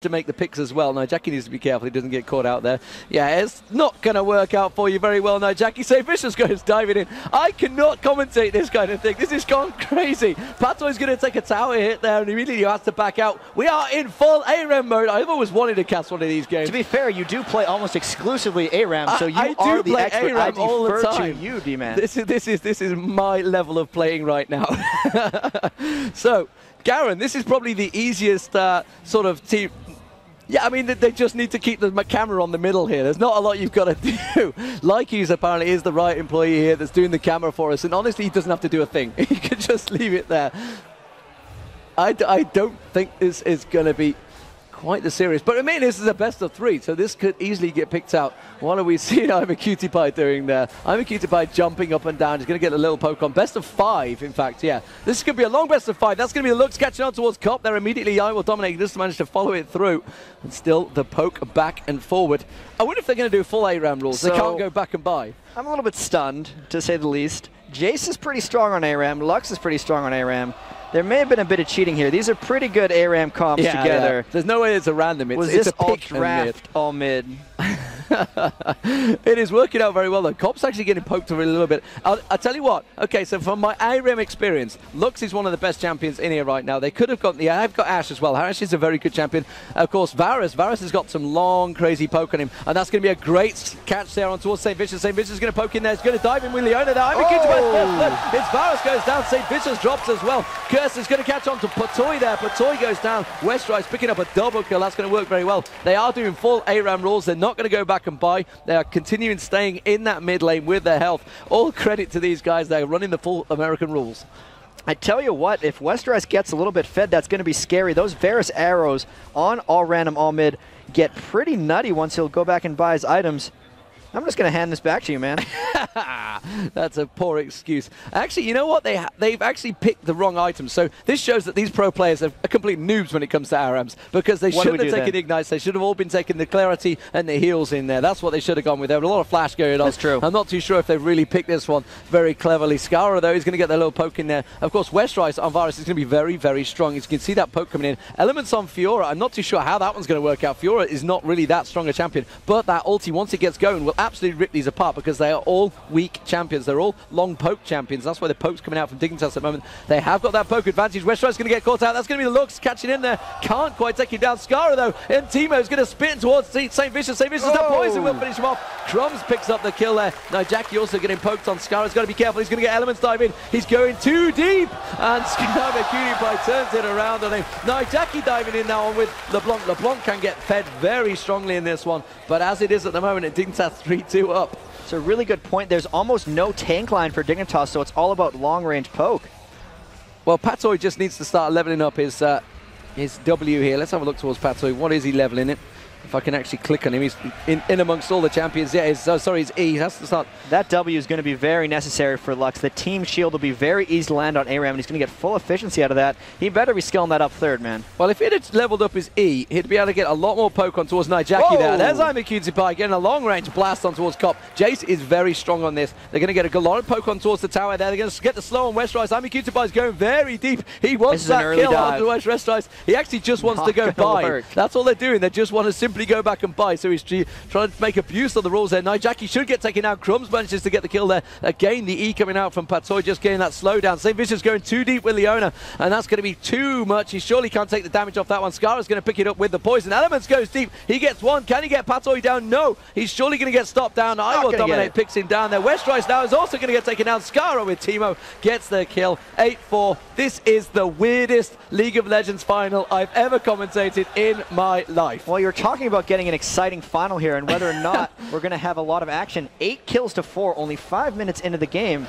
to make the picks as well. Now, Jackie needs to be careful he doesn't get caught out there. Yeah, it's not going to work out for you very well now, Jackie. Say Vicious goes diving in. I cannot commentate this kind of thing. This has gone crazy. Patoy's going to take a tower hit there and immediately has to back out. We are in full ARAM mode. I've always wanted to cast one of these games. To be fair, you do play almost exclusively ARAM, so you I are do the expert. ARAM I all the defer time. to you, D-Man. This is my level of playing right now. So, Garen, this is probably the easiest sort of team. Yeah, I mean, they just need to keep the camera on the middle here. There's not a lot you've got to do. Likey's apparently is the right employee here that's doing the camera for us, and honestly, he doesn't have to do a thing. He can just leave it there. I don't think this is going to be quite the series. But I mean, this is a best of 3, so this could easily get picked out. What are we seeing I'm a Cutie Pie doing there? I'm a Cutie Pie jumping up and down. He's going to get a little poke on. Best of 5, in fact, yeah. This could be a long best of 5. That's going to be the looks catching on towards Cop there immediately. I will dominate. He just managed to follow it through. And still the poke back and forward. I wonder if they're going to do full ARAM rules. So they can't go back and buy. I'm a little bit stunned, to say the least. Jace is pretty strong on ARAM. Lux is pretty strong on ARAM. There may have been a bit of cheating here. These are pretty good ARAM comps together. Yeah. There's no way it's a random. Was it's this a all pick draft, all mid? It is working out very well though. Cop's actually getting poked a little bit. I'll tell you what. Okay, so from my ARAM experience, Lux is one of the best champions in here right now. They could have got, yeah, I've got Ashe as well. Ashe is a very good champion. Of course, Varus has got some long, crazy poke on him, and that's going to be a great catch there on towards St. Vicious. St. Vicious is going to poke in there. He's going to dive in with Leona there. It's Varus goes down. St. Vicious drops as well. Curse is going to catch on to Patoy there. Patoy goes down. Westrice picking up a double kill. That's going to work very well. They are doing full ARAM rules. They're not going to go back and buy. They are continuing staying in that mid lane with their health. All credit to these guys. They're running the full American rules. I tell you what, if Westrice gets a little bit fed, that's going to be scary. Those Varus arrows on all random, all mid get pretty nutty once he'll go back and buy his items. I'm just going to hand this back to you, man. That's a poor excuse. Actually, you know what? They've actually picked the wrong items. So this shows that these pro players are complete noobs when it comes to ARAMs, because they shouldn't have taken Ignites. They should have all been taking the Clarity and the heals in there. That's what they should have gone with. There was a lot of flash going on. That's true. I'm not too sure if they've really picked this one very cleverly. Scara, though, is going to get their little poke in there. Of course, Westrice on Varus is going to be very, very strong. As you can see that poke coming in. Elements on Fiora. I'm not too sure how that one's going to work out. Fiora is not really that strong a champion, but that ulti, once it gets going, will absolutely rip these apart, because they are all weak champions. They're all long poke champions. That's why the poke's coming out from dignitas at the moment. They have got that poke advantage. Westrice is going to get caught out. That's going to be the looks catching in there. Can't quite take him down. Scara, though, and Timo is going to spin towards St. Vicious. St. Vicious, that poison will finish him off. Crumbs picks up the kill there. Now Jackie also getting poked on. Scara's got to be careful. He's going to get elements dive in. He's going too deep, and Scara Cutie Pie turns it around on him. Now Jackie diving in now on with LeBlanc. LeBlanc can get fed very strongly in this one, but as it is at the moment, dignitas 3-2 up. It's a really good point. There's almost no tank line for Dignitas, so it's all about long-range poke. Well, Patoy just needs to start leveling up his W here. Let's have a look towards Patoy. What is he leveling it? If I can actually click on him, he's in amongst all the champions. Yeah, sorry, his E. He has to start. That W is going to be very necessary for Lux. The team shield will be very easy to land on ARAM, and he's going to get full efficiency out of that. He better be skilling that up third, man. Well, if he had leveled up his E, he'd be able to get a lot more poke on towards Jackie there. There's I'm a Cutie Pie getting a long-range blast on towards Cop. Jace is very strong on this. They're going to get a lot of poke on towards the tower there. They're going to get the slow on Westrice. I'm a Cutie Pie is going very deep. He wants that kill on Westrice. He actually just wants to go by. That's all they're doing. They just want to simply go back and buy. So he's trying to make abuse of the rules there. Jackie should get taken out. Crumbs manages to get the kill there. Again, the E coming out from Patoy, just getting that slowdown. St. Vicious going too deep with Leona, and that's going to be too much. He surely can't take the damage off that one. Scara's going to pick it up with the poison. Elements goes deep. He gets one. Can he get Patoy down? No. He's surely going to get stopped down. I will dominate. Picks him down there. Westrice now is also going to get taken down. Scara with Timo gets the kill. 8-4. This is the weirdest League of Legends final I've ever commentated in my life. Well, you're talking about getting an exciting final here, and whether or not we're going to have a lot of action. 8 kills to 4, only 5 minutes into the game.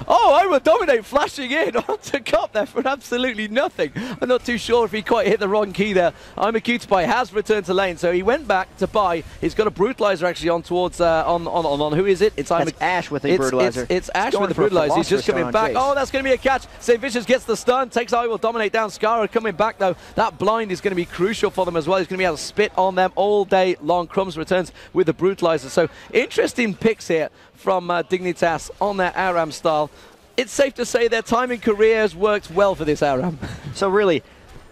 Oh, I will dominate, flashing in onto Cop there for absolutely nothing. I'm not too sure if he quite hit the wrong key there. I'm a Cutie Pie has returned to lane, so he went back to buy. He's got a brutalizer actually on towards on who is it? It's Ashe with a brutalizer. It's Ashe with the brutalizer. He's just coming back. Oh, that's going to be a catch. St. Vicious gets the stun, takes I will dominate down. Scara coming back though. That blind is going to be crucial for them as well. He's going to be able to spit on them all day long. Crumbs returns with the brutalizer. So interesting picks here from Dignitas on their ARAM style. It's safe to say their time in career has worked well for this ARAM. So really,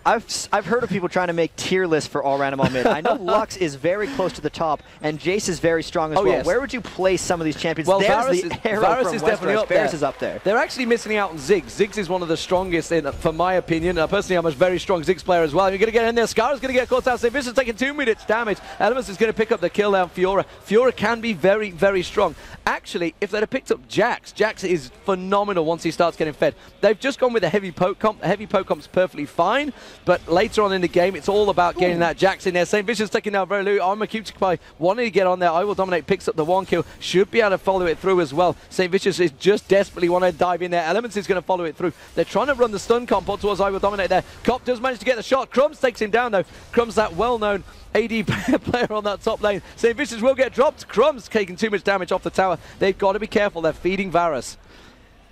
I've heard of people trying to make tier lists for all random all mid. I know Lux is very close to the top, and Jace is very strong as well. Yes. Where would you place some of these champions? Well, There's the arrow from is definitely up Varus there. is up there. They're actually missing out on Ziggs. Ziggs is one of the strongest, for my opinion. Personally, I'm a very strong Ziggs player as well. You're going to get in there. Scar's going to get caught out. St. Vicious taking 2 minutes damage. Elements is going to pick up the kill down Fiora. Fiora can be very, very strong. Actually, if they'd have picked up Jax, Jax is phenomenal once he starts getting fed. They've just gone with a heavy poke comp. A heavy poke comp's perfectly fine, but later on in the game, it's all about getting that Jax in there. St. Vicious taking down very low. Armor Cutie wanting to get on there. I Will Dominate picks up the 1 kill. Should be able to follow it through as well. St. Vicious is just desperately want to dive in there. Elements is going to follow it through. They're trying to run the stun comp towards I Will Dominate there. Cop does manage to get the shot. Crumbs takes him down though. Crumbs, that well-known AD player on that top lane. St. Vicious will get dropped. Crumbs taking too much damage off the tower. They've got to be careful. They're feeding Varus.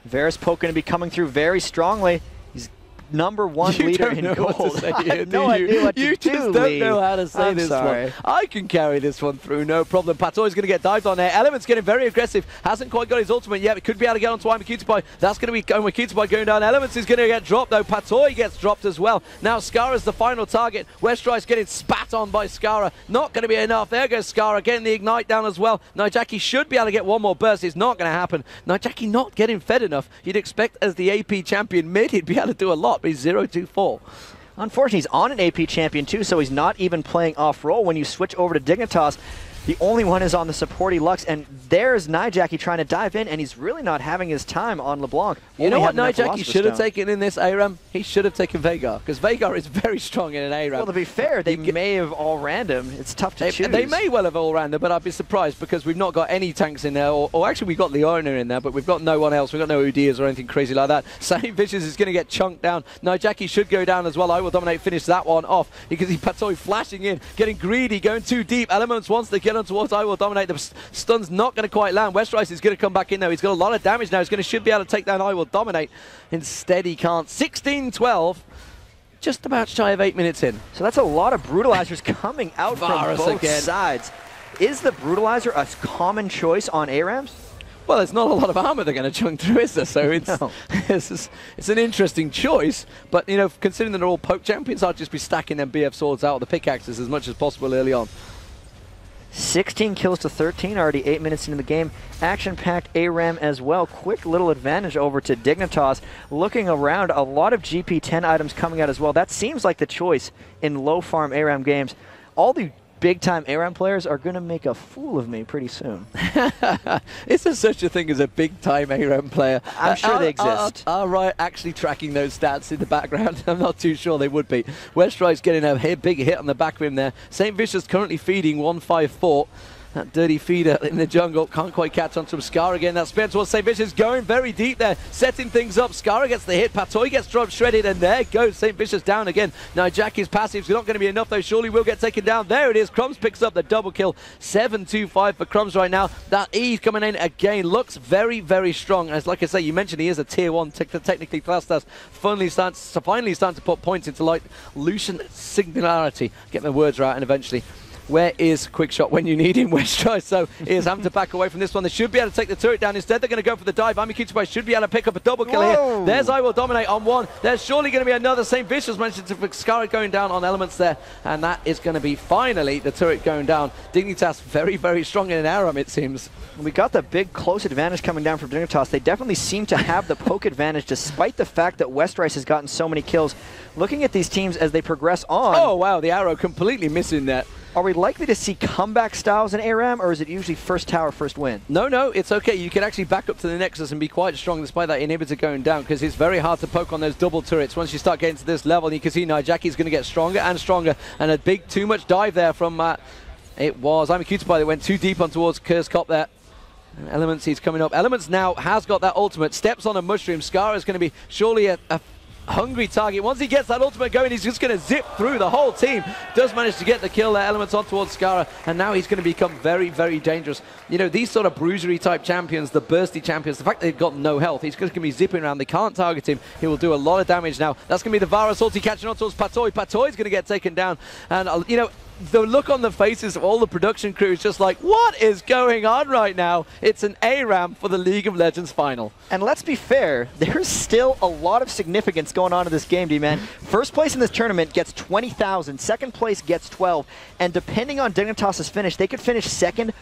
Varus poke going to be coming through very strongly. He's #1 leader in gold. I have no idea what to do, You just don't know how to say this one. I can carry this one through, no problem. Patoy's going to get dived on there. Element's getting very aggressive. Hasn't quite got his ultimate yet. It could be able to get onto Cutie. That's going to be going with Cutie going down. Elements is going to get dropped, though. Patoy gets dropped as well. Now Skara's the final target. Westrice getting spat on by Skara. Not going to be enough. There goes Skara getting the ignite down as well. Nijaki should be able to get one more burst. It's not going to happen. Nijaki not getting fed enough. You'd expect as the AP champion mid, he'd be able to do a lot, but he's 0-2-4. Unfortunately, he's on an AP champion too, so he's not even playing off-role. When you switch over to Dignitas, the only one is on the supporty Lux, and there's Nijaki trying to dive in, and he's really not having his time on LeBlanc. You know what Nijaki should have taken in this ARAM? He should have taken Veigar, because Veigar is very strong in an ARAM. Well, to be fair, they may have all random. It's tough to choose. They may well have all random, but I'd be surprised because we've not got any tanks in there, or actually we've got Leona in there, but we've got no one else. We've got no Udias or anything crazy like that. St. Vicious is going to get chunked down. Nijaki should go down as well. I Will Dominate finish that one off. You can see Patoy flashing in, getting greedy, going too deep. Elements wants to get on towards I Will Dominate. The stun's not going to quite land. Westrice is going to come back in though. He's got a lot of damage now. He's should be able to take down I Will Dominate. Instead he can't. 16-12. Just about shy of 8 minutes in. So that's a lot of brutalizers coming out Varus from both again. sides. Is the brutalizer a common choice on ARAMs? Well, there's not a lot of armor they're going to chunk through, is there? So it's an interesting choice. But, you know, considering that they're all poke champions, I'd just be stacking them BF swords out of the pickaxes as much as possible early on. 16 kills to 13, already 8 minutes into the game. Action-packed ARAM as well. Quick little advantage over to Dignitas. Looking around, a lot of GP10 items coming out as well. That seems like the choice in low-farm ARAM games. All the big-time ARAM players are going to make a fool of me pretty soon. Is there such a thing as a big-time ARAM player? I'm sure they exist. Are Riot actually tracking those stats in the background? I'm not too sure they would be. Westrice getting a big hit on the back of him there. St. Vicious currently feeding 154. That dirty feeder in the jungle can't quite catch onto him. Scar again. That spin towards St. Vicious going very deep there, setting things up. Scar gets the hit. Patoy gets dropped, shredded, and there goes St. Vicious down again. Now Jackie's passive's not going to be enough though. Surely will get taken down. There it is. Crumbs picks up the double kill. 7-2-5 for Crumbs right now. That E's coming in again. Looks very, very strong. As like I say, you mentioned he is a tier 1 technically class that's finally starting to put points into like Lucian Singularity. Get my words right, and eventually. Where is Quickshot when you need him? Westrice, so he's having to back away from this one. They should be able to take the turret down. Instead, they're going to go for the dive. Cutie should be able to pick up a double kill here. There's I Will Dominate on one. There's surely going to be another. St. Vicious mentioned to Scarlet going down on Elements there, and that is going to be finally the turret going down. Dignitas very, very strong in an ARAM, it seems. We got the big close advantage coming down from Dignitas. They definitely seem to have the poke advantage despite the fact that Westrice has gotten so many kills. Looking at these teams as they progress on. Oh, wow, the arrow completely missing that. Are we likely to see comeback styles in ARAM, or is it usually first tower, first win? No, it's okay. You can actually back up to the Nexus and be quite strong despite that inhibitor going down, because it's very hard to poke on those double turrets once you start getting to this level. And you can see Nijaki's going to get stronger and stronger, and a big too much dive there from it was Cutie that went too deep on towards Curse Cop there. And Elements, he's coming up. Elements now has got that ultimate, steps on a mushroom. Scar is going to be surely a hungry target. Once he gets that ultimate going, he's just going to zip through the whole team. Does manage to get the kill there. Elements on towards Scara, and now he's going to become very, very dangerous. You know, these sort of bruisery type champions, the bursty champions, the fact they've got no health, he's just going to be zipping around. They can't target him. He will do a lot of damage now. That's going to be the Varus ulti catching on towards Patoy. Patoy's going to get taken down. And, you know, the look on the faces of all the production crew is just like, what is going on right now? It's an ARAM for the League of Legends final. And let's be fair, there's still a lot of significance going on in this game, D-Man. First place in this tournament gets 20,000, second place gets 12, and depending on Dignitas' finish, they could finish second